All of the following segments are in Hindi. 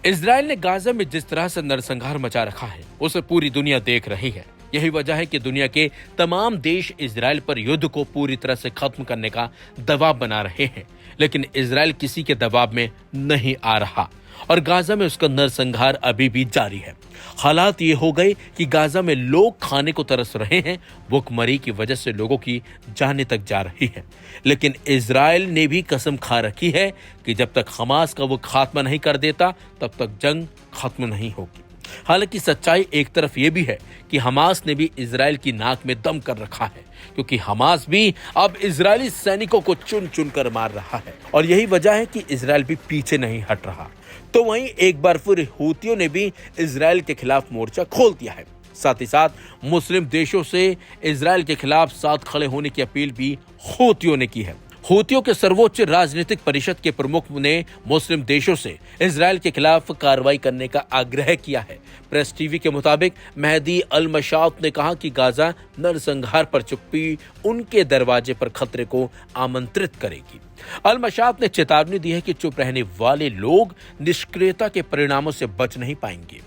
इजराइल ने गाजा में जिस तरह से नरसंहार मचा रखा है उसे पूरी दुनिया देख रही है। यही वजह है कि दुनिया के तमाम देश इजराइल पर युद्ध को पूरी तरह से खत्म करने का दबाव बना रहे हैं, लेकिन इजराइल किसी के दबाव में नहीं आ रहा और गाजा में उसका नरसंहार अभी भी जारी है। हालात ये हो गए कि गाजा में लोग खाने को तरस रहे हैं, भूखमरी की वजह से लोगों की जानें तक जा रही है। लेकिन इजराइल ने भी कसम खा रखी है कि जब तक हमास का वो खात्मा नहीं कर देता तब तक जंग खत्म नहीं होगी। हालांकि सच्चाई एक तरफ यह भी है कि हमास ने भी इजराइल की नाक में दम कर रखा है, क्योंकि हमास भी अब इजरायली सैनिकों को चुन चुन कर मार रहा है और यही वजह है कि इजराइल भी पीछे नहीं हट रहा। तो वहीं एक बार फिर हूतियों ने भी इजराइल के खिलाफ मोर्चा खोल दिया है। साथ ही साथ मुस्लिम देशों से इजराइल के खिलाफ साथ खड़े होने की अपील भी हूतियों ने की है। हूतियों के सर्वोच्च राजनीतिक परिषद के प्रमुख ने मुस्लिम देशों से इजराइल के खिलाफ कार्रवाई करने का आग्रह किया है। प्रेस टीवी के मुताबिक मेहदी अल मशात ने कहा कि गाजा नरसंहार पर चुप्पी उनके दरवाजे पर खतरे को आमंत्रित करेगी। अल मशात ने चेतावनी दी है कि चुप रहने वाले लोग निष्क्रियता के परिणामों से बच नहीं पाएंगे।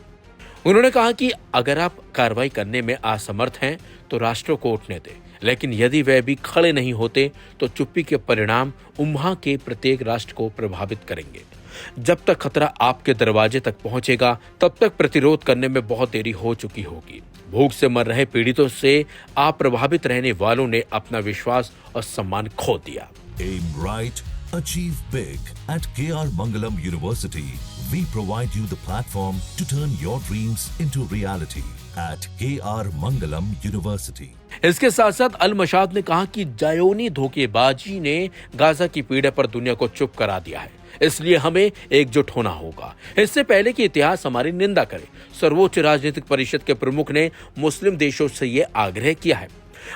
उन्होंने कहा कि अगर आप कार्रवाई करने में असमर्थ हैं तो राष्ट्रों को उठने दें, लेकिन यदि वे भी खड़े नहीं होते तो चुप्पी के परिणाम उम्मा के प्रत्येक राष्ट्र को प्रभावित करेंगे। जब तक खतरा आपके दरवाजे तक पहुंचेगा तब तक प्रतिरोध करने में बहुत देरी हो चुकी होगी। भूख से मर रहे पीड़ितों से आप प्रभावित रहने वालों ने अपना विश्वास और सम्मान खो दिया। Aim right, achieve big. At KR Mangalam University, we provide you the platform to turn your dreams into reality. At KR Mangalam University. इसके साथ साथ अल मशाद ने कहा कि जायोनी धोखेबाजी ने गाजा की पीड़ा पर दुनिया को चुप करा दिया है, इसलिए हमें एकजुट होना होगा। इससे पहले कि इतिहास हमारी निंदा करे, सर्वोच्च राजनीतिक परिषद के प्रमुख ने मुस्लिम देशों से ये आग्रह किया है।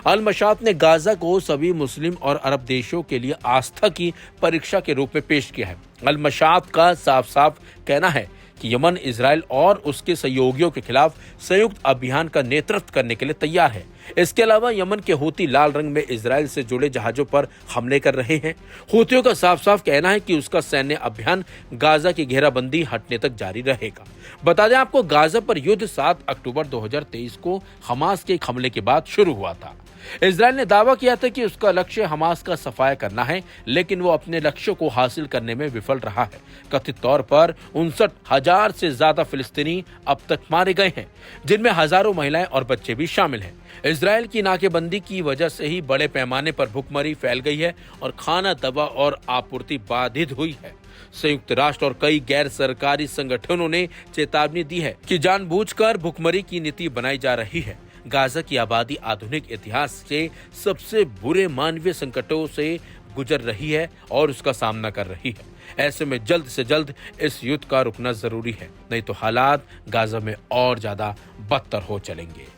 अल मशात ने गाजा को सभी मुस्लिम और अरब देशों के लिए आस्था की परीक्षा के रूप में पेश किया है। अल मशात का साफ साफ कहना है कि यमन इजराइल और उसके सहयोगियों के खिलाफ संयुक्त अभियान का नेतृत्व करने के लिए तैयार है। इसके अलावा यमन के हूती लाल रंग में इजराइल से जुड़े जहाजों पर हमले कर रहे हैं। हूतियों का साफ साफ कहना है कि उसका सैन्य अभियान गाजा की घेराबंदी हटने तक जारी रहेगा। बता दें आपको, गाजा पर युद्ध 7 अक्टूबर 2023 को हमास के एक हमले के बाद शुरू हुआ था। इजराइल ने दावा किया था कि उसका लक्ष्य हमास का सफाया करना है, लेकिन वो अपने लक्ष्य को हासिल करने में विफल रहा है। कथित तौर पर 59,000 से ज्यादा फिलिस्तीनी अब तक मारे गए हैं, जिनमें हजारों महिलाएं और बच्चे भी शामिल हैं। इजराइल की नाकेबंदी की वजह से ही बड़े पैमाने पर भुखमरी फैल गई है और खाना, दवा और आपूर्ति बाधित हुई है। संयुक्त राष्ट्र और कई गैर सरकारी संगठनों ने चेतावनी दी है कि जानबूझकर भुखमरी की नीति बनाई जा रही है। गाजा की आबादी आधुनिक इतिहास से सबसे बुरे मानवीय संकटों से गुजर रही है और उसका सामना कर रही है। ऐसे में जल्द से जल्द इस युद्ध का रुकना जरूरी है, नहीं तो हालात गाजा में और ज्यादा बदतर हो चलेंगे।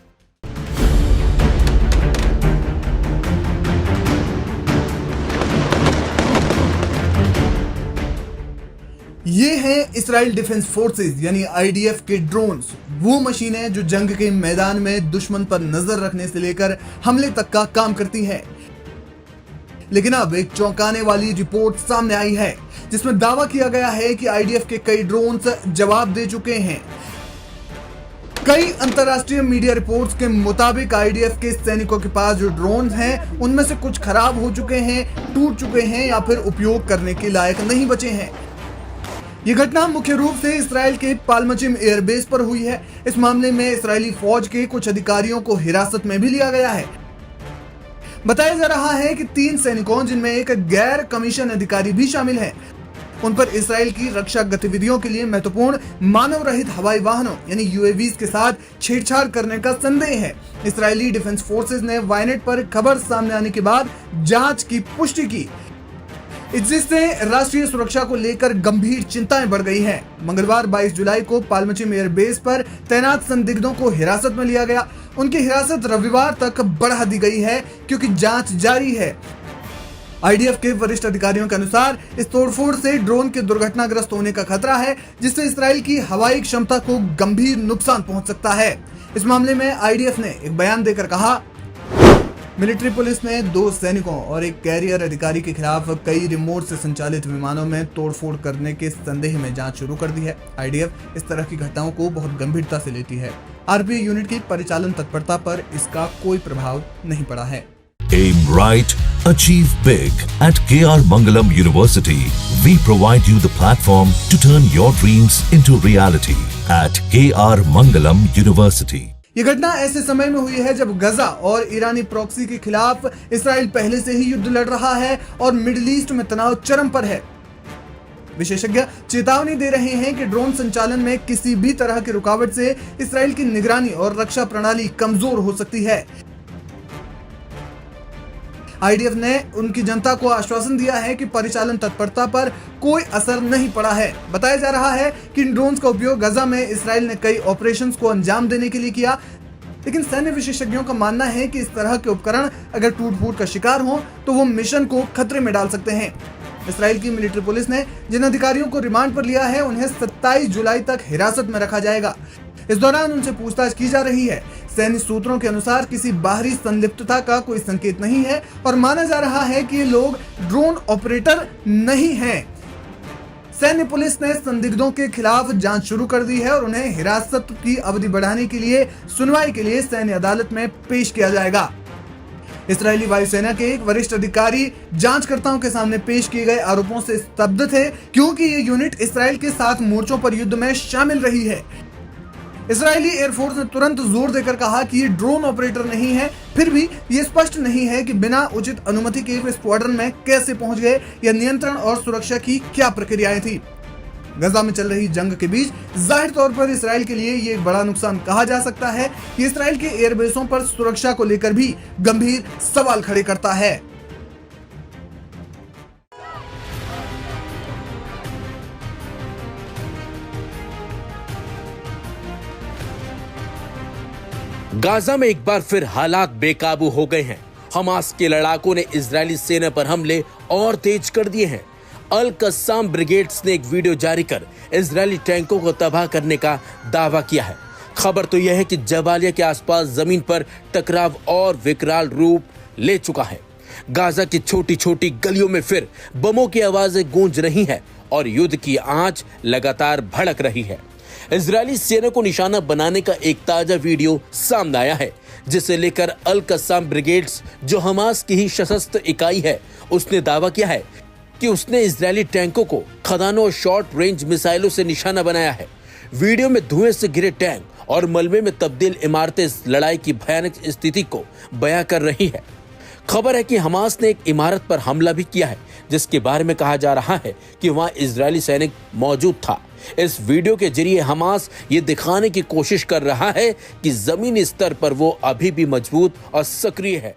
ये हैं इसराइल डिफेंस फोर्सेस यानी आईडीएफ के ड्रोन्स, वो मशीनें जो जंग के मैदान में दुश्मन पर नजर रखने से लेकर हमले तक का काम करती हैं। लेकिन अब एक चौंकाने वाली रिपोर्ट सामने आई है जिसमें दावा किया गया है कि आईडीएफ के कई ड्रोन्स जवाब दे चुके हैं। कई अंतरराष्ट्रीय मीडिया रिपोर्ट्स के मुताबिक आईडीएफ के सैनिकों के पास जो ड्रोन हैं उनमें से कुछ खराब हो चुके हैं, टूट चुके हैं या फिर उपयोग करने के लायक नहीं बचे हैं। ये घटना मुख्य रूप से इसराइल के पालमचिम एयरबेस पर हुई है। इस मामले में इसराइली फौज के कुछ अधिकारियों को हिरासत में भी लिया गया है। बताया जा रहा है कि 3 सैनिकों, जिनमें एक गैर कमीशन अधिकारी भी शामिल है, उन पर इसराइल की रक्षा गतिविधियों के लिए महत्वपूर्ण मानव रहित हवाई वाहनों यानी यूएवीज के साथ छेड़छाड़ करने का संदेह है। इसराइली डिफेंस फोर्सेज ने वायनेट पर खबर सामने आने के बाद जांच की पुष्टि की, जिससे राष्ट्रीय सुरक्षा को लेकर गंभीर चिंताएं बढ़ गई हैं। मंगलवार 22 जुलाई को पालमचिम एयरबेस पर तैनात संदिग्धों को हिरासत में लिया गया। उनकी हिरासत रविवार तक बढ़ा दी गई है क्योंकि जांच जारी है। आईडीएफ के वरिष्ठ अधिकारियों के अनुसार इस तोड़फोड़ से ड्रोन के दुर्घटनाग्रस्त होने का खतरा है, जिससे इसराइल की हवाई क्षमता को गंभीर नुकसान पहुंच सकता है। इस मामले में आईडीएफ ने एक बयान देकर कहा, मिलिट्री पुलिस ने 2 सैनिकों और एक कैरियर अधिकारी के खिलाफ कई रिमोट से संचालित विमानों में तोड़फोड़ करने के संदेह में जांच शुरू कर दी है। आईडीएफ इस तरह की घटनाओं को बहुत गंभीरता से लेती है। आरपीएफ यूनिट की परिचालन तत्परता पर इसका कोई प्रभाव नहीं पड़ा है। Aim right, achieve big. At KR Mangalam University, we provide you the platform to turn your dreams into reality. At KR Mangalam University. ये घटना ऐसे समय में हुई है जब गजा और ईरानी प्रॉक्सी के खिलाफ इसराइल पहले से ही युद्ध लड़ रहा है और मिडिल ईस्ट में तनाव चरम पर है। विशेषज्ञ चेतावनी दे रहे हैं कि ड्रोन संचालन में किसी भी तरह की रुकावट से इसराइल की निगरानी और रक्षा प्रणाली कमजोर हो सकती है। आईडीएफ ने उनकी जनता को आश्वासन दिया है कि परिचालन तत्परता पर कोई असर नहीं पड़ा है। बताया जा रहा है कि इन ड्रोन्स का उपयोग गजा में इसराइल ने कई ऑपरेशंस को अंजाम देने के लिए किया, लेकिन सैन्य विशेषज्ञों का मानना है कि इस तरह के उपकरण अगर टूट-फूट का शिकार हो तो वो मिशन को खतरे में डाल सकते हैं। इसराइल की मिलिट्री पुलिस ने जिन अधिकारियों को रिमांड पर लिया है उन्हें 27 जुलाई तक हिरासत में रखा जाएगा। इस दौरान उनसे पूछताछ की जा रही है। सैन्य सूत्रों के अनुसार किसी बाहरी संलिप्तता का कोई संकेत नहीं है और माना जा रहा है कि ये लोग ड्रोन ऑपरेटर नहीं हैं। सैन्य पुलिस ने संदिग्धों के खिलाफ जांच शुरू कर दी है और उन्हें हिरासत की अवधि बढ़ाने के लिए सुनवाई के लिए सैन्य अदालत में पेश किया जाएगा। इस्राएली वायुसेना के एक वरिष्ठ अधिकारी जांचकर्ताओं के सामने पेश किए गए आरोपों से स्तब्ध थे, क्योंकि ये यूनिट इसराइल के 7 मोर्चों पर युद्ध में शामिल रही है। इजरायली एयरफोर्स ने तुरंत जोर देकर कहा कि ये ड्रोन ऑपरेटर नहीं है। फिर भी ये स्पष्ट नहीं है कि बिना उचित अनुमति के वे स्क्वाड्रन में कैसे पहुंच गए या नियंत्रण और सुरक्षा की क्या प्रक्रियाएं थी। गजा में चल रही जंग के बीच जाहिर तौर पर इसराइल के लिए ये एक बड़ा नुकसान कहा जा सकता है कि इसराइल के एयरबेसों पर सुरक्षा को लेकर भी गंभीर सवाल खड़े करता है। गाजा में एक बार फिर हालात बेकाबू हो गए हैं। हमास के लड़ाकों ने इजरायली सेना पर हमले और तेज कर दिए हैं। अल कस्साम ब्रिगेड्स ने एक वीडियो जारी कर इजरायली टैंकों को तबाह करने का दावा किया है। खबर तो यह है कि जबालिया के आसपास जमीन पर टकराव और विकराल रूप ले चुका है। गाजा की छोटी छोटी गलियों में फिर बमों की आवाजें गूंज रही हैं और युद्ध की आंच लगातार भड़क रही है। इजरायली सेना को निशाना बनाने का एक ताजा वीडियो सामने आया है, जिसे लेकर अल कस्साम ब्रिगेड्स, जो हमास की ही सशस्त्र इकाई है, उसने दावा किया है कि उसने इजरायली टैंकों को खदानों और शॉर्ट रेंज मिसाइलों से निशाना बनाया है। वीडियो में धुएं से घिरे टैंक और मलबे में तब्दील इमारतें इस लड़ाई की भयानक स्थिति को बयां कर रही है। खबर है कि हमास ने एक इमारत पर हमला भी किया है, जिसके बारे में कहा जा रहा है कि वहां इजरायली सैनिक मौजूद था। इस वीडियो के जरिए हमास ये दिखाने की कोशिश कर रहा है कि जमीनी स्तर पर वो अभी भी मजबूत और सक्रिय है।